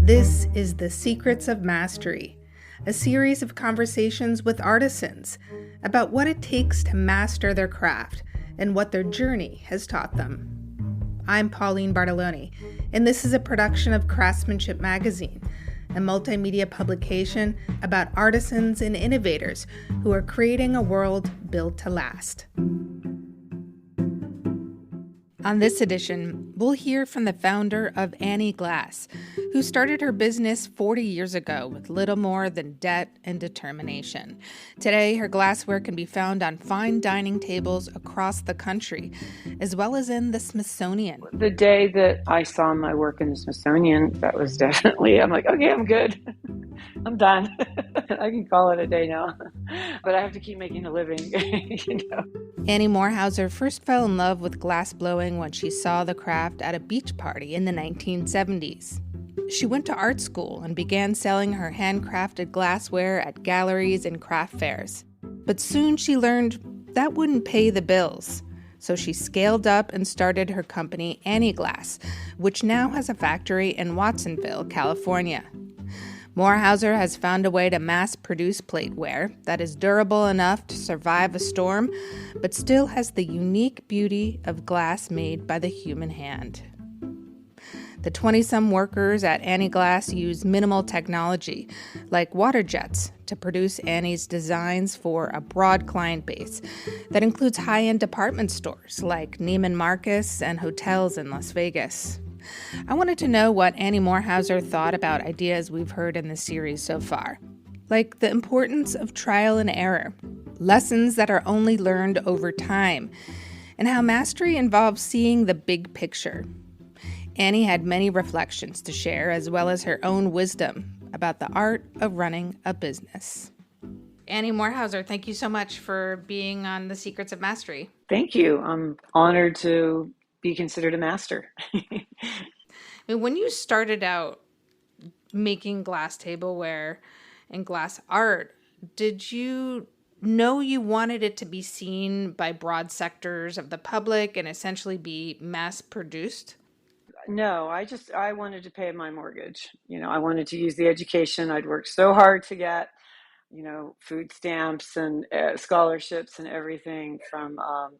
This is The Secrets of Mastery, a series of conversations with artisans about what it takes to master their craft and what their journey has taught them. I'm Pauline Bartoloni, and this is a production of Craftsmanship Magazine, a multimedia publication about artisans and innovators who are creating a world built to last. On this edition, we'll hear from the founder of Annieglass, who started her business 40 years ago with little more than debt and determination. Today, her glassware can be found on fine dining tables across the country, as well as in the Smithsonian. The day that I saw my work in the Smithsonian, that was definitely, I'm like, okay, I'm good. I'm done. I can call it a day now. But I have to keep making a living, Annie Morhauser first fell in love with glassblowing when she saw the craft at a beach party in the 1970s. She went to art school and began selling her handcrafted glassware at galleries and craft fairs. But soon she learned that wouldn't pay the bills. So she scaled up and started her company Annieglass, which now has a factory in Watsonville, California. Morhauser has found a way to mass-produce plateware that is durable enough to survive a storm, but still has the unique beauty of glass made by the human hand. The 20-some workers at Annieglass use minimal technology, like water jets, to produce Annie's designs for a broad client base that includes high-end department stores like Neiman Marcus and hotels in Las Vegas. I wanted to know what Annie Morhauser thought about ideas we've heard in the series so far, like the importance of trial and error, lessons that are only learned over time, and how mastery involves seeing the big picture. Annie had many reflections to share, as well as her own wisdom about the art of running a business. Annie Morhauser, thank you so much for being on The Secrets of Mastery. Thank you. I'm honored to be considered a master. When you started out making glass tableware and glass art, did you know you wanted it to be seen by broad sectors of the public and essentially be mass produced? No, I wanted to pay my mortgage. I wanted to use the education I'd worked so hard to get, food stamps and scholarships and everything from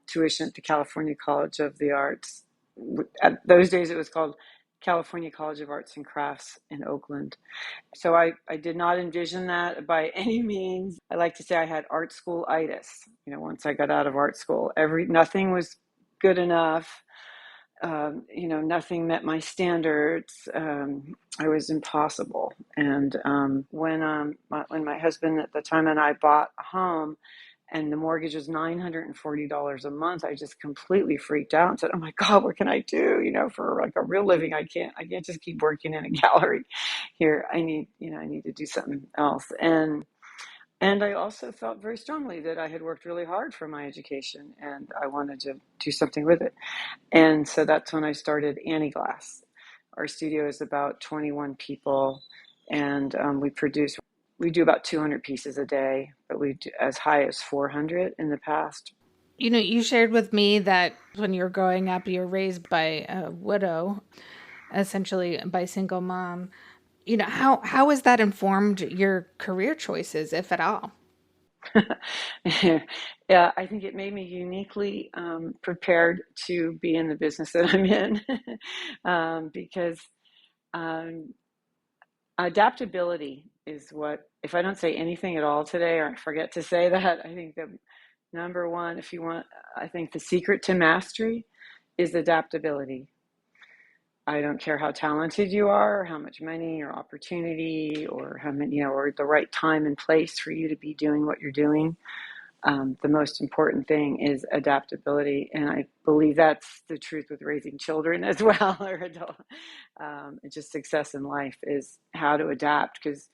tuition at the California College of the Arts. At those days, it was called California College of Arts and Crafts in Oakland. So I did not envision that by any means. I like to say I had art school-itis. Once I got out of art school, nothing was good enough. Nothing met my standards. I was impossible. And when my husband at the time and I bought a home, and the mortgage was $940 a month, I just completely freaked out and said, "Oh my God, what can I do? For like a real living, I can't just keep working in a gallery here. I need to do something else." And I also felt very strongly that I had worked really hard for my education and I wanted to do something with it. And so that's when I started Annieglass. Our studio is about 21 people, and we do about 200 pieces a day, but we do as high as 400 in the past. You shared with me that when you were growing up, you were raised by a widow, essentially by a single mom. How has that informed your career choices, if at all? Yeah, I think it made me uniquely prepared to be in the business that I'm in because adaptability is what, if I don't say anything at all today, or I forget to say that, I think that number one, I think the secret to mastery is adaptability. I don't care how talented you are, or how much money or opportunity, or how many, or the right time and place for you to be doing what you're doing. The most important thing is adaptability, and I believe that's the truth with raising children as well, or adult. Just success in life is how to adapt, because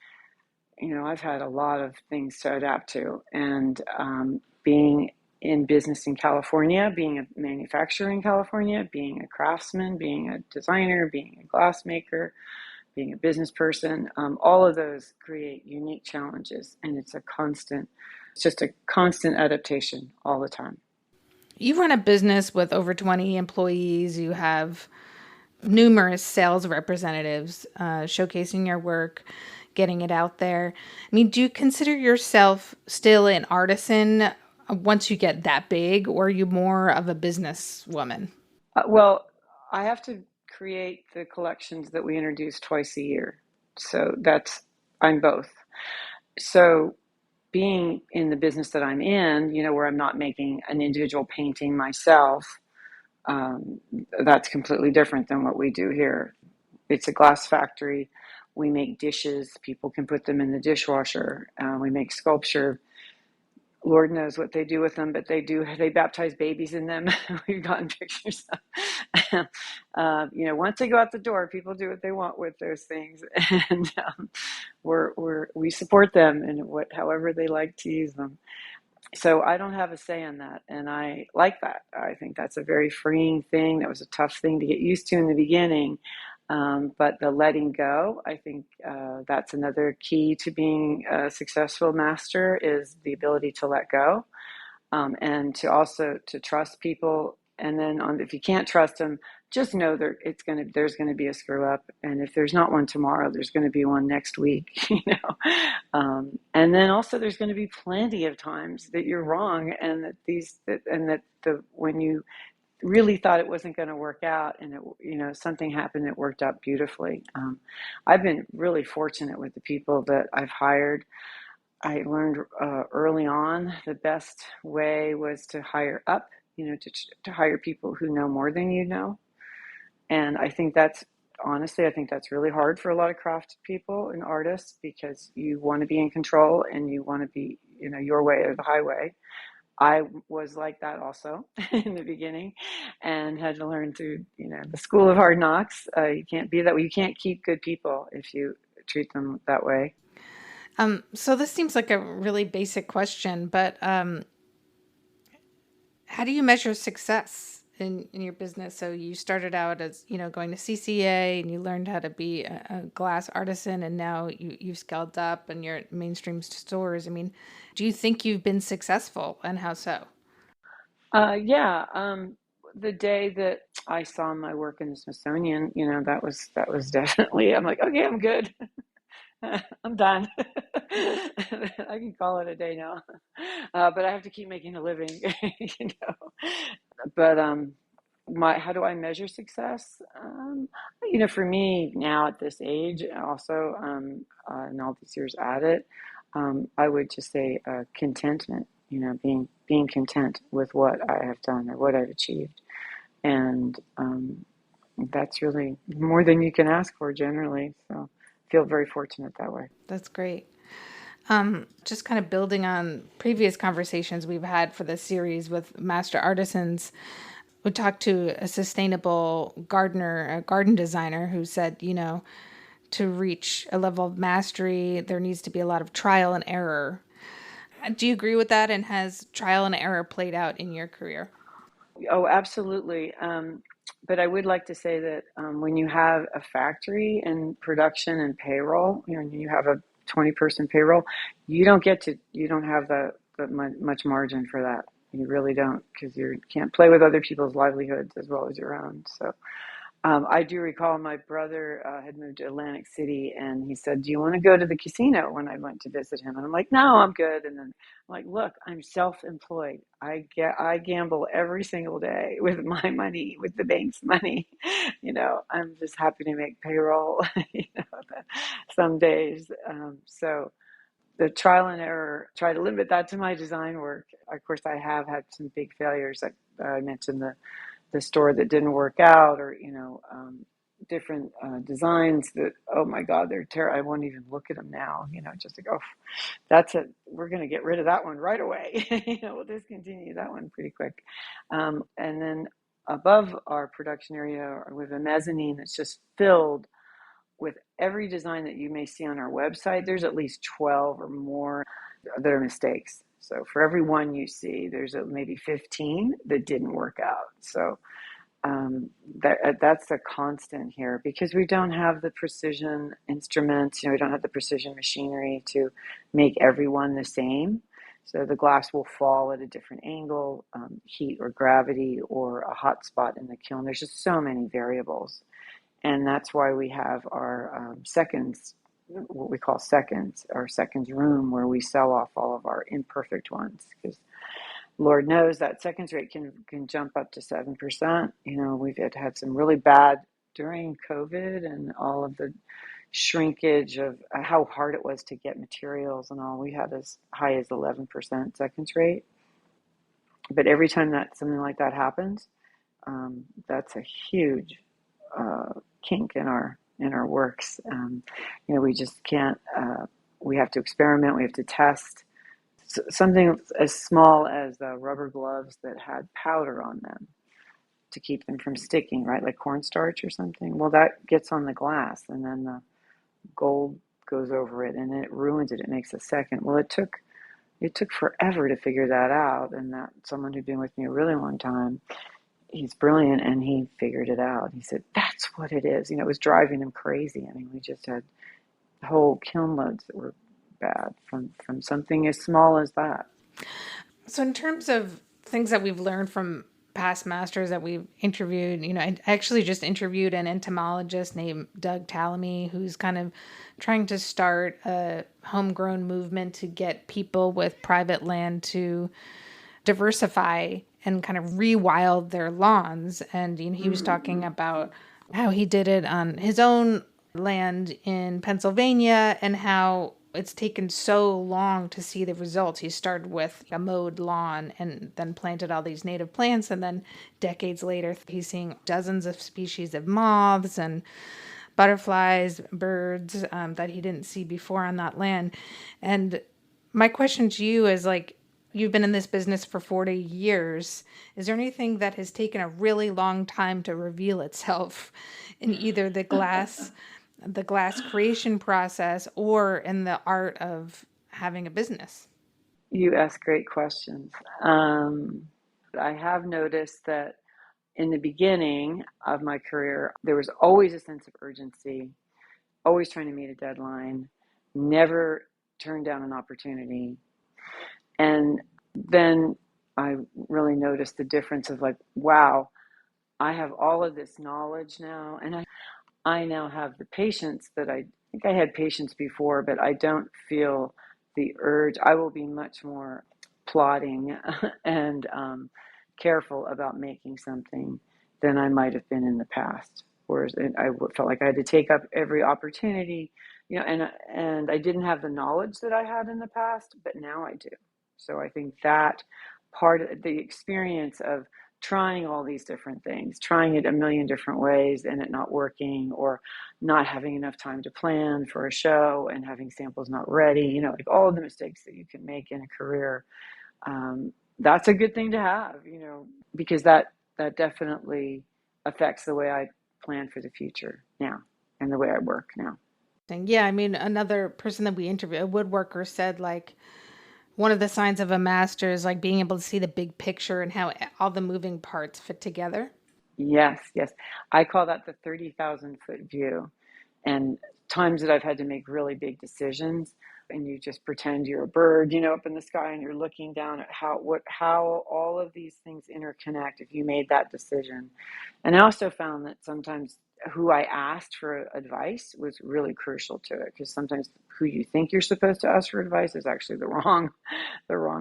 I've had a lot of things to adapt to, and being in business in California, being a manufacturer in California, being a craftsman, being a designer, being a glass maker, being a business person, all of those create unique challenges, and it's just a constant adaptation all the time. You run a business with over 20 employees. You have numerous sales representatives showcasing your work, getting it out there. I mean, do you consider yourself still an artisan once you get that big, or are you more of a businesswoman? Well, I have to create the collections that we introduce twice a year. So I'm both. So being in the business that I'm in, where I'm not making an individual painting myself, um, that's completely different than what we do here. It's a glass factory. We make dishes. People can put them in the dishwasher. We make sculpture. Lord knows what they do with them, but they baptize babies in them. We've gotten pictures of, once they go out the door, people do what they want with those things. And we support them in however they like to use them. So I don't have a say in that. And I like that. I think that's a very freeing thing. That was a tough thing to get used to in the beginning. But the letting go, I think that's another key to being a successful master, is the ability to let go, and to also to trust people. And then if you can't trust them, just know there's gonna be a screw up, and if there's not one tomorrow, there's gonna be one next week. And then also there's gonna be plenty of times that you're wrong, and when you really thought it wasn't going to work out, and something happened that worked out beautifully. I've been really fortunate with the people that I've hired. I learned early on the best way was to hire up, to hire people who know more than you know. And honestly, I think that's really hard for a lot of craft people and artists, because you want to be in control and you want to be, your way or the highway. I was like that also in the beginning, and had to learn through, the school of hard knocks. You can't be that way. You can't keep good people if you treat them that way. So this seems like a really basic question, but how do you measure success in your business? So you started out as, going to CCA, and you learned how to be a glass artisan, and now you've scaled up and you're at mainstream stores. I mean, do you think you've been successful, and how so? Yeah. The day that I saw my work in the Smithsonian, that was definitely. I'm like, okay, I'm good. I'm done. I can call it a day now. But I have to keep making a living, you know. But how do I measure success? For me now at this age, also, and all these years at it, I would just say contentment. Being content with what I have done or what I've achieved, and that's really more than you can ask for generally. So I feel very fortunate that way. That's great. Just kind of building on previous conversations we've had for this series with master artisans, we talked to a sustainable gardener, a garden designer, who said, to reach a level of mastery, there needs to be a lot of trial and error. Do you agree with that? And has trial and error played out in your career? Oh, absolutely. But I would like to say that when you have a factory and production and payroll, you have a 20-person payroll, you don't have much margin for that. You really don't, because you can't play with other people's livelihoods as well as your own. So I do recall my brother had moved to Atlantic City, and he said, "Do you want to go to the casino?" When I went to visit him, and I'm like, "No, I'm good." And then I'm like, "Look, I'm self-employed. I gamble every single day with my money, with the bank's money. I'm just happy to make payroll. Some days. So the trial and error, try to limit that to my design work. Of course, I have had some big failures. Like I mentioned, the store that didn't work out, or different designs that, oh my god, they're terrible. I won't even look at them now, just like, oh, that's it, we're going to get rid of that one right away. We'll discontinue that one pretty quick. And then above our production area, we have a mezzanine that's just filled with every design that you may see on our website. There's at least 12 or more that are mistakes. So for every one you see, there's maybe 15 that didn't work out. So that's a constant here, because we don't have the precision instruments. We don't have the precision machinery to make everyone the same. So the glass will fall at a different angle, heat or gravity, or a hot spot in the kiln. There's just so many variables. And that's why we have our seconds, what we call seconds, our seconds room, where we sell off all of our imperfect ones, because Lord knows that seconds rate can jump up to 7%. We've had some really bad during COVID and all of the shrinkage of how hard it was to get materials and all. We had as high as 11% seconds rate. But every time that something like that happens, that's a huge kink in our works. We just can't. We have to experiment. We have to test. Something as small as rubber gloves that had powder on them to keep them from sticking, right? Like cornstarch or something. Well, that gets on the glass, and then the gold goes over it, and it ruins it. It makes a second. Well, it took forever to figure that out, and that someone who'd been with me a really long time, he's brilliant, and he figured it out. He said, that's what it is. It was driving him crazy. I mean, we just had whole kiln loads that were bad from something as small as that. So in terms of things that we've learned from past masters that we've interviewed, I actually just interviewed an entomologist named Doug Tallamy, who's kind of trying to start a homegrown movement to get people with private land to diversify and kind of rewild their lawns. And he was talking about how he did it on his own land in Pennsylvania and how it's taken so long to see the results. He started with a mowed lawn and then planted all these native plants. And then decades later, he's seeing dozens of species of moths and butterflies, birds that he didn't see before on that land. And my question to you is, you've been in this business for 40 years. Is there anything that has taken a really long time to reveal itself in either the glass creation process or in the art of having a business? You ask great questions. I have noticed that in the beginning of my career, there was always a sense of urgency, always trying to meet a deadline, never turned down an opportunity. And then I really noticed the difference of wow, I have all of this knowledge now, and I now have the patience that I think I had patience before, but I don't feel the urge. I will be much more plodding and careful about making something than I might have been in the past. Whereas I felt like I had to take up every opportunity, and I didn't have the knowledge that I had in the past, but now I do. So I think that part of the experience of trying all these different things, trying it a million different ways and it not working, or not having enough time to plan for a show and having samples not ready, all of the mistakes that you can make in a career. That's a good thing to have, because that definitely affects the way I plan for the future now and the way I work now. Yeah, I mean, another person that we interviewed, a woodworker, said one of the signs of a master is being able to see the big picture and how all the moving parts fit together. Yes. I call that the 30,000 foot view. And times that I've had to make really big decisions, and you just pretend you're a bird, up in the sky, and you're looking down at how all of these things interconnect if you made that decision. And I also found that sometimes who I asked for advice was really crucial to it, because sometimes who you think you're supposed to ask for advice is actually the wrong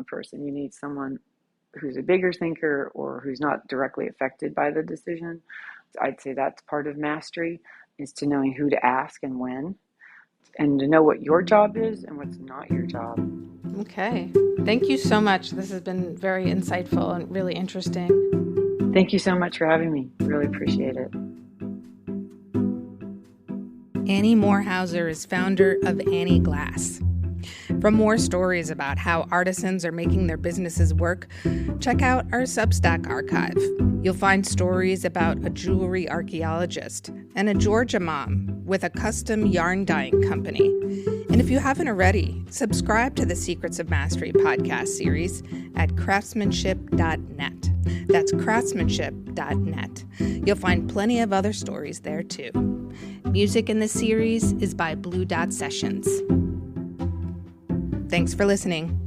person. You need someone who's a bigger thinker or who's not directly affected by the decision. I'd say that's part of mastery, is to knowing who to ask and when, and to know what your job is and what's not your job. Okay. Thank you so much. This has been very insightful and really interesting. Thank you so much for having me. Really appreciate it. Annie Morhauser is founder of Annieglass. For more stories about how artisans are making their businesses work, check out our Substack archive. You'll find stories about a jewelry archaeologist and a Georgia mom with a custom yarn dyeing company. And if you haven't already, subscribe to the Secrets of Mastery podcast series at craftsmanship.net. That's craftsmanship.net. You'll find plenty of other stories there too. Music in this series is by Blue Dot Sessions. Thanks for listening.